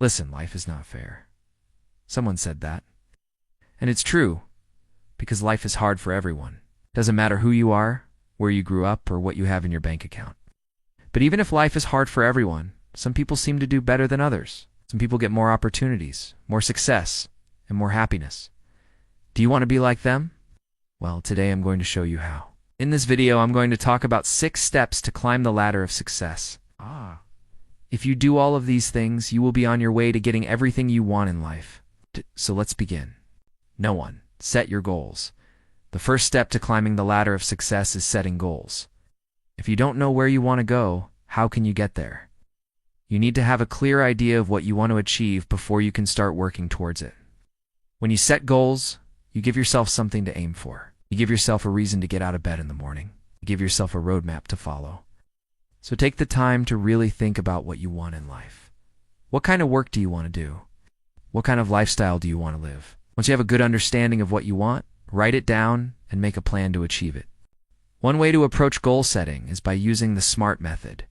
Listen, life is not fair. Someone said that. And it's true, because life is hard for everyone. Doesn't matter who you are, where you grew up, or what you have in your bank account. But even if life is hard for everyone, some people seem to do better than others. Some people get more opportunities, more success, and more happiness. Do you want to be like them? Well, today I'm going to show you how. In this video, I'm going to talk about 6 steps to climb the ladder of success. If you do all of these things, you will be on your way to getting everything you want in life. So let's begin. No one. Set your goals. The first step to climbing the ladder of success is setting goals. If you don't know where you want to go, how can you get there? You need to have a clear idea of what you want to achieve before you can start working towards it. When you set goals, you give yourself something to aim for. You give yourself a reason to get out of bed in the morning. You give yourself a roadmap to follow. So take the time to really think about what you want in life. What kind of work do you want to do? What kind of lifestyle do you want to live? Once you have a good understanding of what you want, write it down and make a plan to achieve it. One way to approach goal setting is by using the SMART method.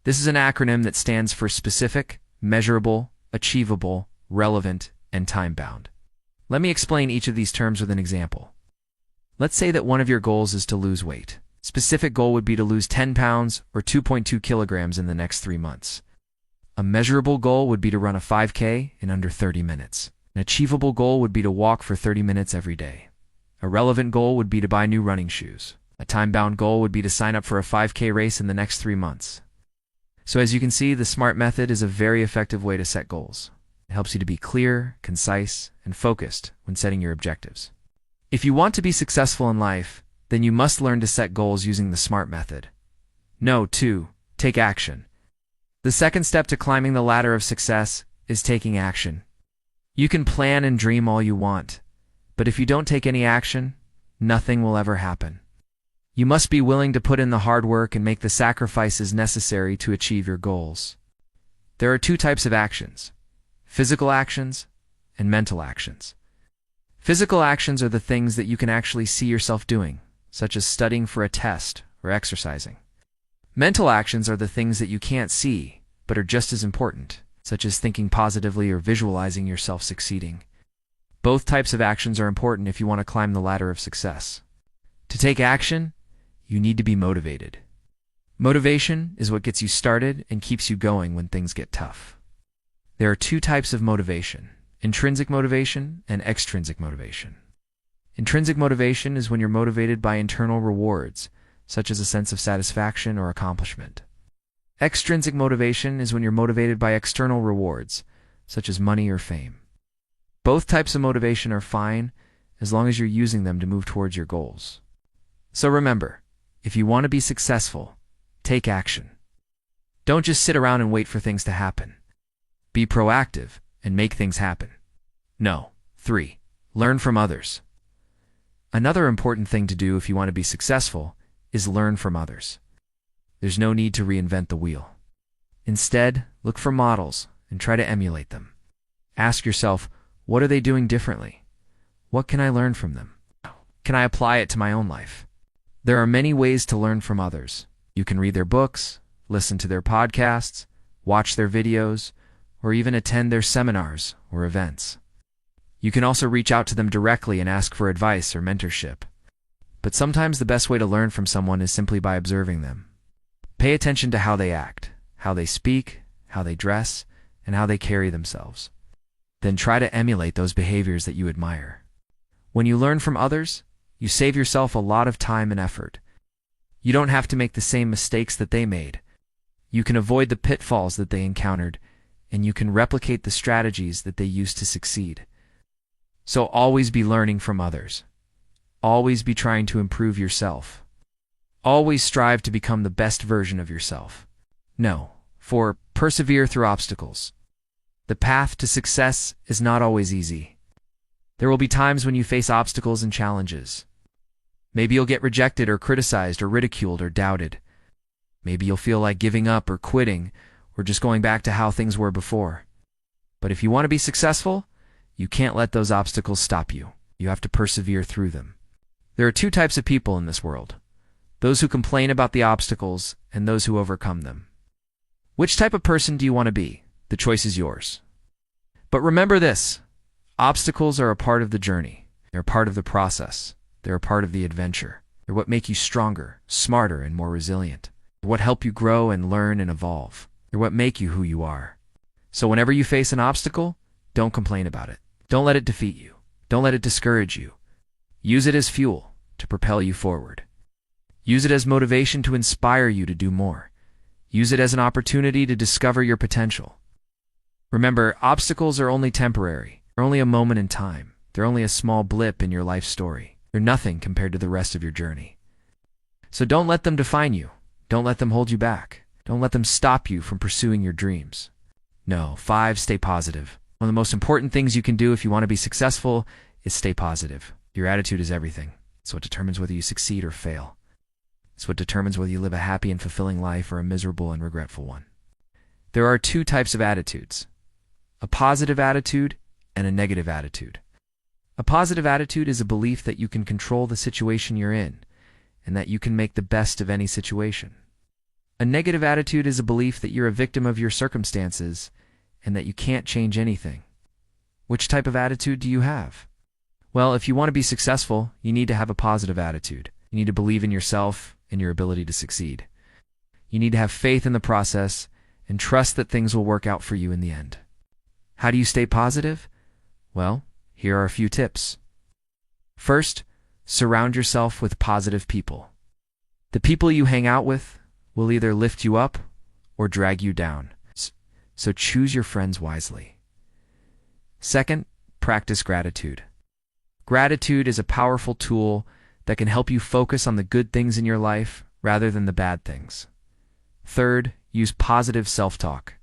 This is an acronym that stands for specific, measurable, achievable, relevant, and time-bound. Let me explain each of these terms with an example. Let's say that one of your goals is to lose weight. Specific goal would be to lose 10 pounds or 2.2 kilograms in the next 3 months. A measurable goal would be to run a 5K in under 30 minutes. An achievable goal would be to walk for 30 minutes every day. A relevant goal would be to buy new running shoes. A time-bound goal would be to sign up for a 5K race in the next 3 months. So as you can see, the SMART method is a very effective way to set goals. It helps you to be clear, concise, and focused when setting your objectives. If you want to be successful in life, then you must learn to set goals using the SMART method. No, 2. Take action. The second step to climbing the ladder of success is taking action. You can plan and dream all you want, but if you don't take any action, nothing will ever happen. You must be willing to put in the hard work and make the sacrifices necessary to achieve your goals. There are 2 types of actions: physical actions and mental actions. Physical actions are the things that you can actually see yourself doing, such as studying for a test or exercising. Mental actions are the things that you can't see, but are just as important, such as thinking positively or visualizing yourself succeeding. Both types of actions are important if you want to climb the ladder of success. To take action, you need to be motivated. Motivation is what gets you started and keeps you going when things get tough. There are 2 types of motivation: intrinsic motivation and extrinsic motivation. Intrinsic motivation is when you're motivated by internal rewards, such as a sense of satisfaction or accomplishment. Extrinsic motivation is when you're motivated by external rewards, such as money or fame. Both types of motivation are fine as long as you're using them to move towards your goals. So remember, if you want to be successful, take action. Don't just sit around and wait for things to happen. Be proactive and make things happen. No. 3. Learn from others. Another important thing to do if you want to be successful is learn from others. There's no need to reinvent the wheel. Instead, look for models and try to emulate them. Ask yourself, what are they doing differently? What can I learn from them? Can I apply it to my own life? There are many ways to learn from others. You can read their books, listen to their podcasts, watch their videos, or even attend their seminars or events. You can also reach out to them directly and ask for advice or mentorship. But sometimes the best way to learn from someone is simply by observing them. Pay attention to how they act, how they speak, how they dress, and how they carry themselves. Then try to emulate those behaviors that you admire. When you learn from others, you save yourself a lot of time and effort. You don't have to make the same mistakes that they made. You can avoid the pitfalls that they encountered, and you can replicate the strategies that they used to succeed. So always be learning from others. Always be trying to improve yourself. Always strive to become the best version of yourself. No. 4. Persevere through obstacles. The path to success is not always easy. There will be times when you face obstacles and challenges. Maybe you'll get rejected or criticized or ridiculed or doubted. Maybe you'll feel like giving up or quitting or just going back to how things were before. But if you want to be successful, you can't let those obstacles stop you. You have to persevere through them. There are 2 types of people in this world: those who complain about the obstacles and those who overcome them. Which type of person do you want to be? The choice is yours. But remember this, obstacles are a part of the journey. They're a part of the process. They're a part of the adventure. They're what make you stronger, smarter, and more resilient. They're what help you grow and learn and evolve. They're what make you who you are. So whenever you face an obstacle, don't complain about it. Don't let it defeat you. Don't let it discourage you. Use it as fuel to propel you forward. Use it as motivation to inspire you to do more. Use it as an opportunity to discover your potential. Remember, obstacles are only temporary. They're only a moment in time. They're only a small blip in your life story. They're nothing compared to the rest of your journey. So don't let them define you. Don't let them hold you back. Don't let them stop you from pursuing your dreams. No. 5. Stay positive. One of the most important things you can do if you want to be successful is stay positive. Your attitude is everything. It's what determines whether you succeed or fail. It's what determines whether you live a happy and fulfilling life or a miserable and regretful one. There are 2 types of attitudes: a positive attitude and a negative attitude. A positive attitude is a belief that you can control the situation you're in and that you can make the best of any situation. A negative attitude is a belief that you're a victim of your circumstances and that you can't change anything. Which type of attitude do you have? Well, if you want to be successful, you need to have a positive attitude. You need to believe in yourself and your ability to succeed. You need to have faith in the process and trust that things will work out for you in the end. How do you stay positive? Well, here are a few tips. First, surround yourself with positive people. The people you hang out with will either lift you up or drag you down. So choose your friends wisely. Second, practice gratitude. Gratitude is a powerful tool that can help you focus on the good things in your life rather than the bad things. Third, use positive self-talk.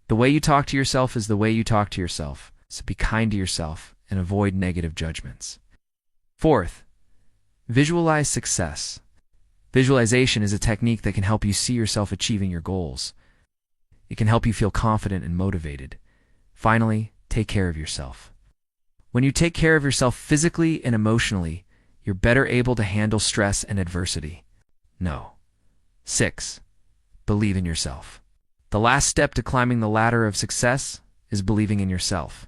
The way you talk to yourself is the way you talk to yourself, so be kind to yourself and avoid negative judgments. Fourth, visualize success. Visualization is a technique that can help you see yourself achieving your goals. It can help you feel confident and motivated. Finally, take care of yourself. When you take care of yourself physically and emotionally, you're better able to handle stress and adversity. No. 6. Believe in yourself. The last step to climbing the ladder of success is believing in yourself.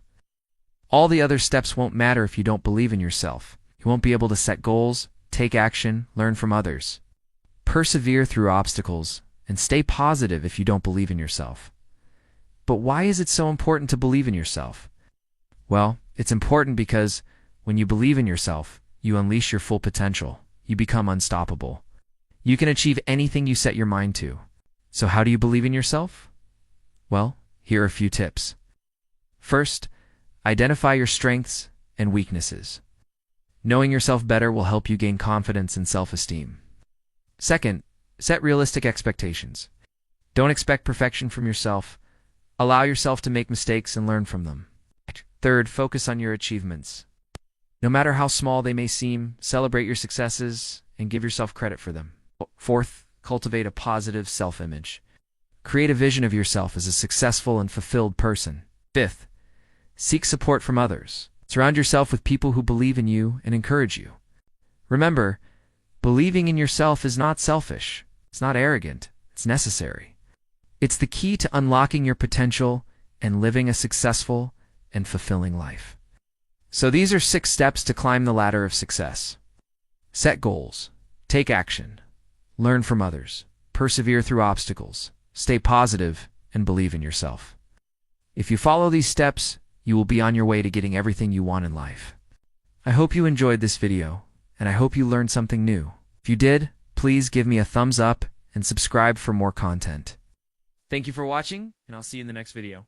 All the other steps won't matter if you don't believe in yourself. You won't be able to set goals, take action, learn from others. Persevere through obstacles, and stay positive if you don't believe in yourself. But why is it so important to believe in yourself? Well, it's important because when you believe in yourself, you unleash your full potential. You become unstoppable. You can achieve anything you set your mind to. So how do you believe in yourself? Well, here are a few tips. First, identify your strengths and weaknesses. Knowing yourself better will help you gain confidence and self-esteem. Second, set realistic expectations. Don't expect perfection from yourself. Allow yourself to make mistakes and learn from them. Third, focus on your achievements. No matter how small they may seem, celebrate your successes and give yourself credit for them. Fourth, cultivate a positive self-image. Create a vision of yourself as a successful and fulfilled person. Fifth, seek support from others. Surround yourself with people who believe in you and encourage you. Remember, believing in yourself is not selfish. It's not arrogant. It's necessary. It's the key to unlocking your potential and living a successful and fulfilling life. So these are 6 steps to climb the ladder of success. Set goals. Take action. Learn from others. Persevere through obstacles. Stay positive and believe in yourself. If you follow these steps, you will be on your way to getting everything you want in life. I hope you enjoyed this video, and I hope you learned something new. If you did, please give me a thumbs up and subscribe for more content. Thank you for watching, and I'll see you in the next video.